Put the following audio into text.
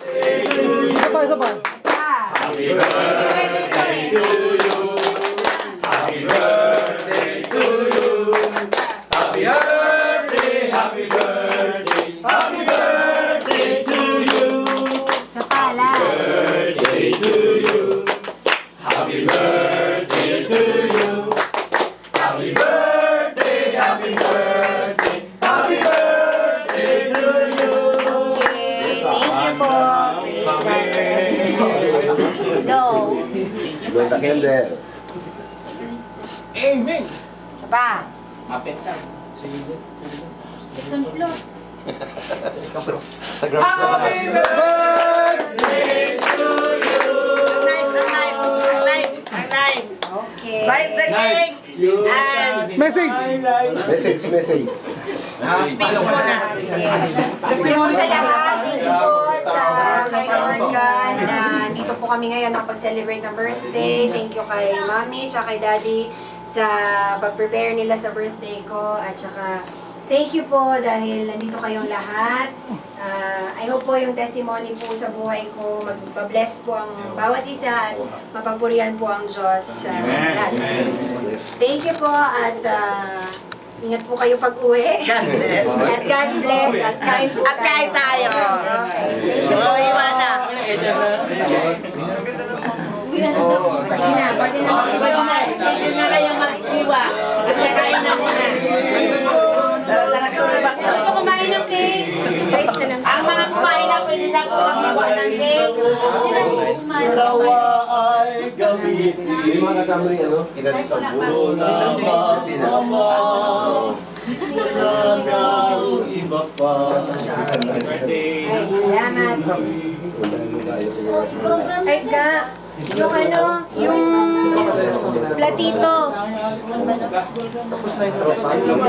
Isa pa, isa pa. Happy birthday to you. Happy birthday to you. Happy birthday, happy birthday, happy birthday to you. Sa pala. Birthday to you. Happy birthday to you. Happy birthday, happy birthday, happy birthday to you. Okay, thank you po. Hello. Blow the candle. Amen. Isa pa. Apit na. Second floor. Sa ground floor. Happy birthday to you. Okay. Bite the cake! And Message! Message, message. speech mo na. Testimony sa lahat. Thank you po sa kay Morgan na dito po kami ngayon nakapag-celebrate ng birthday. Thank you kay Mami at kay Daddy sa pag-prepare nila sa birthday ko. At saka thank you po dahil nandito kayong lahat. I hope po yung testimony po sa buhay ko magpa-bless po ang bawat isa at mapagpurihan po ang Diyos sa lahat. Thank you po at ingat po kayo pag-uwi. God bless. At God bless at kain po At kain tayo. Okay. Thank you So, po. iwan na. Uwi na daw. Sige na, pwede na mag-iwa. Pwede na kayo mag-iwa. At kakain na muna. Gusto kumain ng cake? Guys, na lang. Ang mga kumain na pwede na po mag-iwa ng cake. Dalawa ay gamitin. Yung mga kasama rin, ano? Kinalisang Puro na mama. Nagkaroon iba pa. Birthday. Ay, salamat. Ay, ka. Yung ano, yung platito. Tapos na yung